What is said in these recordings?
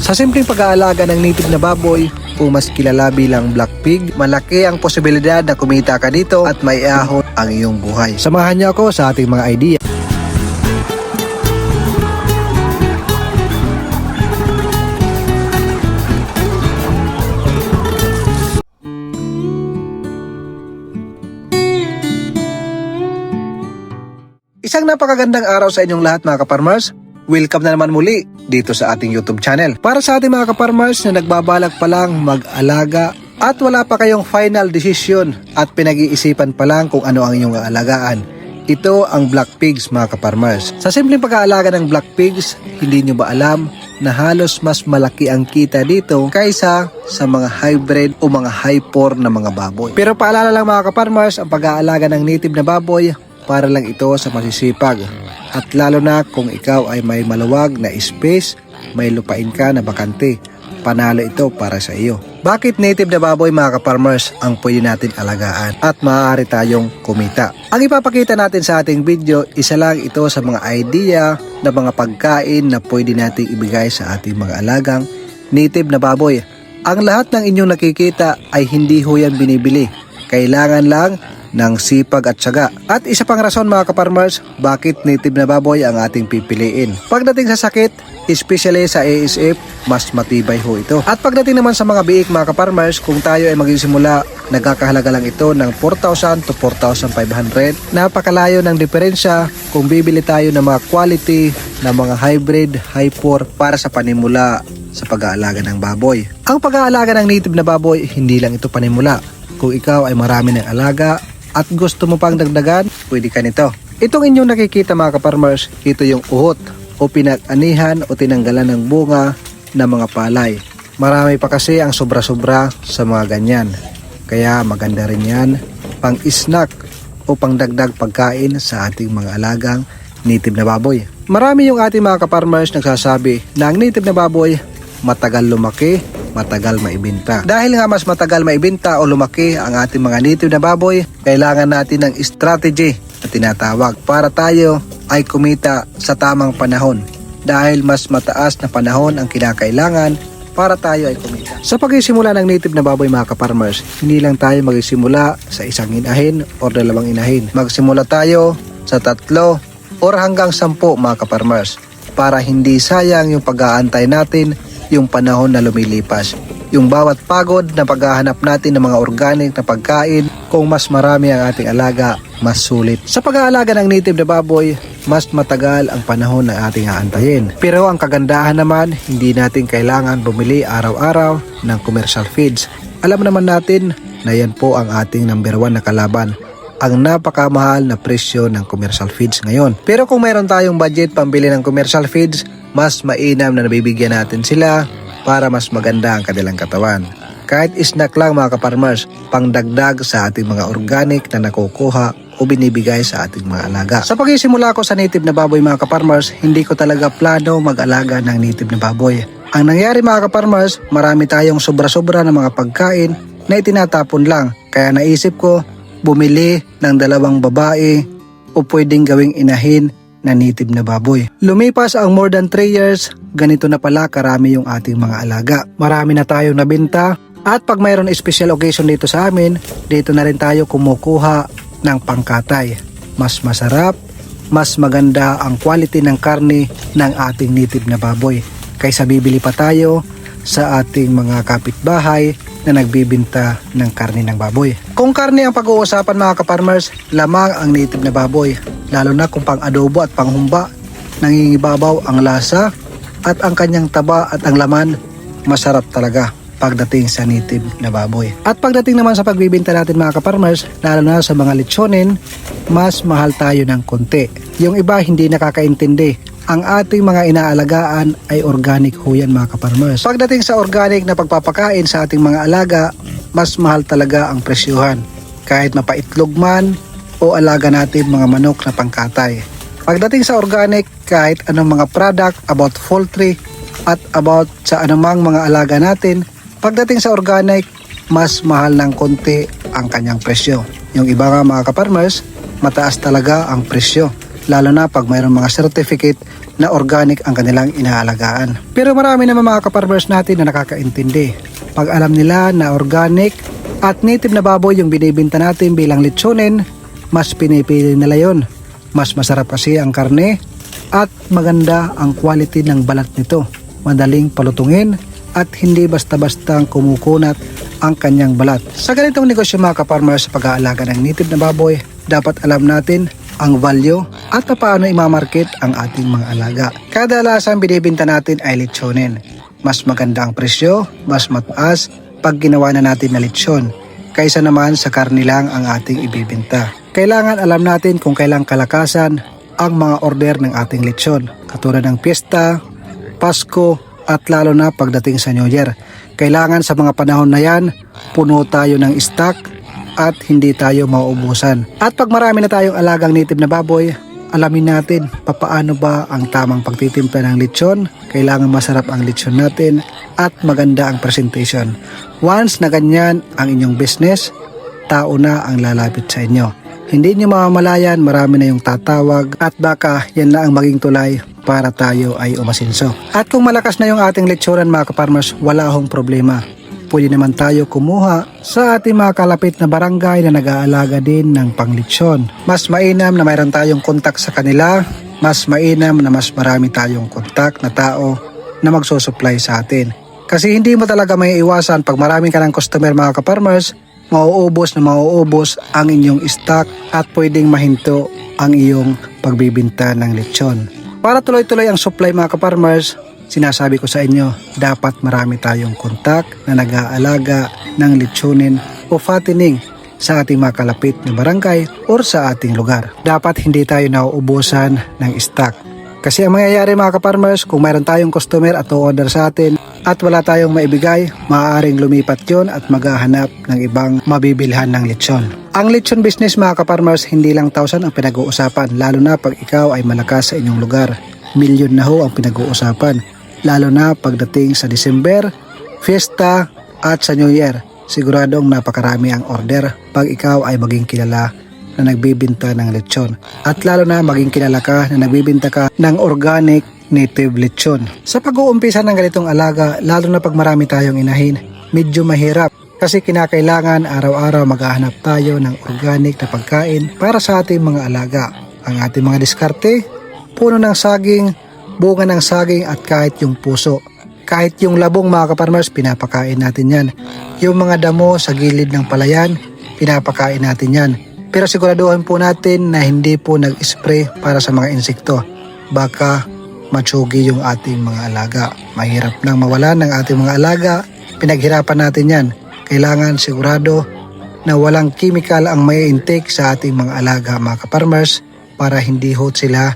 Sa simpleng pag-aalaga ng native na baboy o mas kilala bilang black pig, malaki ang posibilidad na kumita ka dito at maiahon ang iyong buhay. Samahan niyo ako sa ating mga idea. Isang napakagandang araw sa inyong lahat mga kaparmers. Welcome na naman muli dito sa ating YouTube channel. Para sa ating mga kaparmers na nagbabalak pa lang mag-alaga at wala pa kayong final decision at pinag-iisipan pa lang kung ano ang inyong aalagaan. Ito ang black pigs mga kaparmers. Sa simpleng pag-aalaga ng black pigs, hindi nyo ba alam na halos mas malaki ang kita dito kaysa sa mga hybrid o mga hyper na mga baboy. Pero paalala lang mga kaparmers, ang pag-aalaga ng native na baboy para lang ito sa masisipag at lalo na kung ikaw ay may maluwag na space, may lupain ka na bakante, panalo ito para sa iyo. Bakit native na baboy mga kaparmers ang pwede natin alagaan at maaari tayong kumita? Ang ipapakita natin sa ating video, isa lang ito sa mga idea na mga pagkain na pwede nating ibigay sa ating mga alagang native na baboy. Ang lahat ng inyong nakikita ay hindi ho yan binibili. Kailangan lang ng sipag at tiyaga. At isa pang rason mga kaparmers, bakit native na baboy ang ating pipiliin. Pagdating sa sakit, especially sa ASF, mas matibay ho ito. At pagdating naman sa mga biik mga kaparmers, kung tayo ay magsisimula, nagkakahalaga lang ito ng 4,000 to 4,500. Napakalayo ng diferensya kung bibili tayo ng mga quality na mga hybrid, hyper para sa panimula sa pag-aalaga ng baboy. Ang pag-aalaga ng native na baboy, hindi lang ito panimula. Kung ikaw ay marami ng alaga at gusto mo pang dagdagan, pwede ka nito. Itong inyong nakikita mga kaparmers, ito yung uhot o pinag-anihan o tinanggalan ng bunga ng mga palay. Marami pa kasi ang sobra-sobra sa mga ganyan. Kaya maganda rin yan pang snack o pang dagdag pagkain sa ating mga alagang native na baboy. Marami yung ating mga kaparmers nagsasabi na ang native na baboy matagal lumaki, matagal maibenta. Dahil nga mas matagal maibenta o lumaki ang ating mga native na baboy, kailangan natin ng strategy na tinatawag para tayo ay kumita sa tamang panahon. Dahil mas mataas na panahon ang kinakailangan para tayo ay kumita. Sa pagsisimula ng native na baboy mga kaparmers, hindi lang tayo magsisimula sa isang inahin o dalawang inahin. Magsimula tayo sa 3 or hanggang 10 mga kaparmers para hindi sayang yung pag-aantay natin yung panahon na lumilipas. Yung bawat pagod na paghahanap natin ng mga organic na pagkain, kung mas marami ang ating alaga, mas sulit. Sa pag-aalaga ng native na baboy, mas matagal ang panahon na ating aantayin. Pero ang kagandahan naman, hindi natin kailangan bumili araw-araw ng commercial feeds. Alam naman natin na yan po ang ating number 1 na kalaban, ang napakamahal na presyo ng commercial feeds ngayon. Pero kung mayroon tayong budget pambili ng commercial feeds, mas mainam na nabibigyan natin sila para mas maganda ang kanilang katawan. Kahit snack lang mga kaparmers, pangdagdag sa ating mga organic na nakukuha o binibigay sa ating mga alaga. Sa pagsisimula ko sa native na baboy mga kaparmers, hindi ko talaga plano mag-alaga ng native na baboy. Ang nangyari mga kaparmers, marami tayong sobra-sobra ng mga pagkain na itinatapon lang. Kaya naisip ko, bumili ng 2 babae o pwedeng gawing inahin na native na baboy. Lumipas ang more than 3 years, ganito na pala karami yung ating mga alaga. Marami na tayong nabenta at pag mayroon special occasion dito sa amin, dito na rin tayo kumukuha ng pangkatay. Mas masarap, mas maganda ang quality ng karne ng ating native na baboy kaysa bibili pa tayo sa ating mga kapitbahay na nagbibinta ng karne ng baboy. Kung karne ang pag-uusapan mga kaparmers, lamang ang native na baboy. Lalo na kung pang adobo at panghumba, nangingibabaw ang lasa at ang kanyang taba at ang laman, masarap talaga pagdating sa native na baboy. At pagdating naman sa pagbibinta natin mga kaparmers, lalo na sa mga lechonin, mas mahal tayo ng konti. Yung iba hindi nakakaintindi. Ang ating mga inaalagaan ay organic ho yan mga kaparmers. Pagdating sa organic na pagpapakain sa ating mga alaga, mas mahal talaga ang presyuhan. Kahit mapaitlog man o alaga natin mga manok na pangkatay. Pagdating sa organic, kahit anong mga product about poultry at about sa anumang mga alaga natin, pagdating sa organic, mas mahal ng konti ang kanyang presyo. Yung iba nga mga kaparmers, mataas talaga ang presyo. Lalo na pag mayroong mga certificate na organic ang kanilang inaalagaan. Pero marami naman mga kaparmers natin na nakakaintindi. Pag alam nila na organic at native na baboy yung binibenta natin bilang litsunin, mas pinipili nila yon. Mas masarap kasi ang karne at maganda ang quality ng balat nito. Madaling palutungin at hindi basta-basta kumukunat ang kanyang balat. Sa ganitong negosyo mga kaparmers sa pag-aalaga ng native na baboy, dapat alam natin ang value at paano imamarket ang ating mga alaga. Kadalasan binibenta natin ay litsonin. Mas maganda ang presyo, mas mataas pag ginawa na natin na litsyon kaysa naman sa karne lang ang ating ibibenta. Kailangan alam natin kung kailang kalakasan ang mga order ng ating litsyon, katulad ng piyesta, Pasko at lalo na pagdating sa New Year. Kailangan sa mga panahon na yan, puno tayo ng stock at hindi tayo mauubusan. At pag marami na tayong alagang native na baboy, alamin natin papaano ba ang tamang pagtitimpla ng lechon. Kailangan masarap ang lechon natin at maganda ang presentation. Once na ganyan ang inyong business, tao na ang lalapit sa inyo. Hindi nyo mamamalayan, marami na yung tatawag at baka yan na ang maging tulay para tayo ay umasinso. At kung malakas na yung ating lechonan mga kaparmers, wala hong problema. Pwede naman tayo kumuha sa ating mga kalapit na barangay na nag-aalaga din ng panglitsyon. Mas mainam na mayroon tayong kontak sa kanila, mas mainam na mas marami tayong kontak na tao na magsusupply sa atin. Kasi hindi mo talaga may iwasan pag marami ka ng customer mga kaparmers, mauubos ang inyong stock at pwedeng mahinto ang iyong pagbibinta ng lechon. Para tuloy-tuloy ang supply mga kaparmers, sinasabi ko sa inyo, dapat marami tayong kontak na nag-aalaga ng lechonin o fattening sa ating mga kalapit na barangay or sa ating lugar. Dapat hindi tayo nauubusan ng stock. Kasi ang mangyayari mga kaparmers, kung mayroon tayong customer at order sa atin at wala tayong maibigay, maaaring lumipat yon at maghahanap ng ibang mabibilhan ng lechon. Ang lechon business mga kaparmers, hindi lang 1,000 ang pinag-uusapan, lalo na pag ikaw ay malakas sa inyong lugar. Milyon na ho ang pinag-uusapan, lalo na pagdating sa December, Fiesta at sa New Year. Siguradong napakarami ang order pag ikaw ay maging kilala na nagbibinta ng lechon. At lalo na maging kilala ka na nagbibinta ka ng organic native lechon. Sa pag-uumpisa ng ganitong alaga, lalo na pag marami tayong inahin, medyo mahirap. Kasi kinakailangan araw-araw maghahanap tayo ng organic na pagkain para sa ating mga alaga. Ang ating mga diskarte, puno ng saging, bunga ng saging at kahit yung puso. Kahit yung labong mga kaparmers, pinapakain natin yan. Yung mga damo sa gilid ng palayan, pinapakain natin yan. Pero siguraduhin po natin na hindi po nag-spray para sa mga insekto. Baka matsugi yung ating mga alaga. Mahirap nang mawalan ng ating mga alaga, pinaghirapan natin yan. Kailangan sigurado na walang chemical ang may intake sa ating mga alaga mga kaparmers para hindi ho sila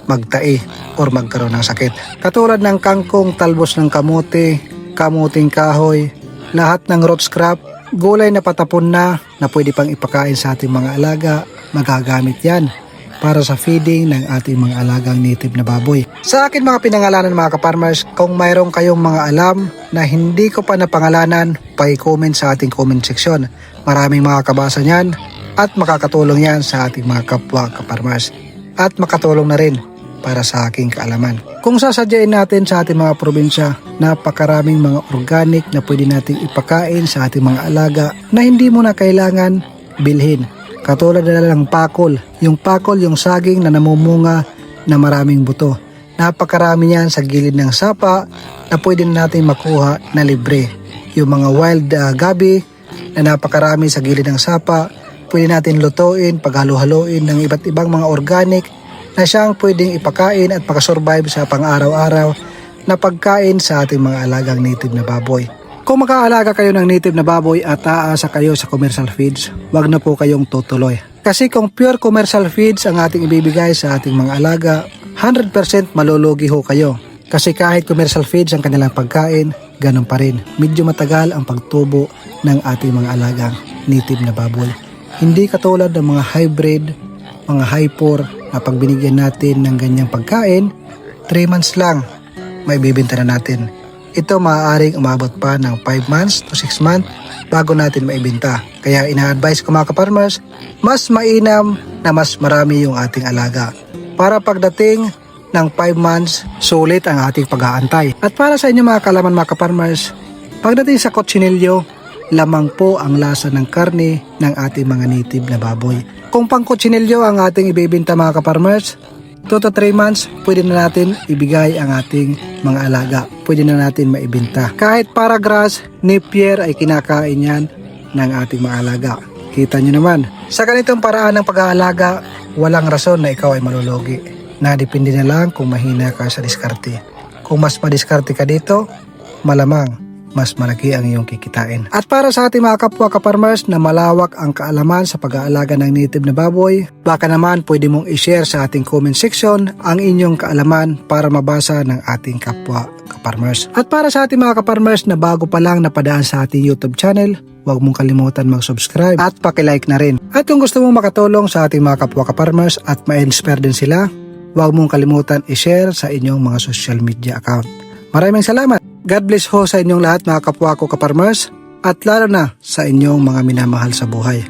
magtai or magkaroon ng sakit. Katulad ng kangkong, talbos ng kamote, kamuting kahoy, lahat ng root scrap, gulay na patapon na pwede pang ipakain sa ating mga alaga, magagamit yan para sa feeding ng ating mga alagang native na baboy. Sa akin mga pinangalanan mga kaparmers, kung mayroong kayong mga alam na hindi ko pa napangalanan, pa-comment sa ating comment section. Maraming makakabasa niyan at makakatulong yan sa ating mga kapwa kaparmers. At makatulong na rin para sa aking kaalaman. Kung sasadyain natin sa ating mga probinsya, napakaraming mga organic na pwede nating ipakain sa ating mga alaga na hindi mo na kailangan bilhin. Katulad na lang pakol. Yung pakol, yung saging na namumunga na maraming buto. Napakarami yan sa gilid ng sapa na pwede natin makuha na libre. Yung mga wild gabi na napakarami sa gilid ng sapa, pwede natin lutuin, paghalo-haloin ng iba't ibang mga organic na siyang pwedeng ipakain at makasurvive sa pang-araw-araw na pagkain sa ating mga alagang native na baboy. Kung mag-aalaga kayo ng native na baboy at aasa kayo sa commercial feeds, wag na po kayong tutuloy. Kasi kung pure commercial feeds ang ating ibibigay sa ating mga alaga, 100% malulugi ho kayo. Kasi kahit commercial feeds ang kanilang pagkain, ganun pa rin. Medyo matagal ang pagtubo ng ating mga alagang native na baboy. Hindi katulad ng mga hybrid, mga hyper na pag binigyan natin ng ganyang pagkain, 3 months lang may bibenta na natin. Ito maaaring umabot pa ng 5 months to 6 months bago natin maibenta. Kaya ina-advise ko mga kaparmers, mas mainam na mas marami yung ating alaga. Para pagdating ng 5 months, sulit ang ating pag-aantay. At para sa inyo mga kalaman mga kaparmers, pagdating sa kutsinilyo, lamang po ang lasa ng karne ng ating mga native na baboy. Kung pang kutsinilyo ang ating ibibenta mga kaparmers, 2 to 3 months, pwede na natin ibigay ang ating mga alaga. Pwede na natin maibenta. Kahit para grass, napier ay kinakain yan ng ating mga alaga. Kita nyo naman. Sa ganitong paraan ng pag-aalaga, walang rason na ikaw ay malulugi. Nadepende na lang kung mahina ka sa diskarte. Kung mas madiskarte ka dito, malamang mas malaki ang iyong kikitain. At para sa ating mga kapwa kaparmers na malawak ang kaalaman sa pag-aalaga ng native na baboy, baka naman pwede mong i-share sa ating comment section ang inyong kaalaman para mabasa ng ating kapwa kaparmers. At para sa ating mga kaparmers na bago pa lang napadaan sa ating YouTube channel, huwag mong kalimutan mag-subscribe at paki-like na rin. At kung gusto mong makatulong sa ating mga kapwa kaparmers at ma-inspire din sila, huwag mong kalimutan i-share sa inyong mga social media account. Maraming salamat. God bless ho sa inyong lahat mga kapwa ko kaparmers at lalo na sa inyong mga minamahal sa buhay.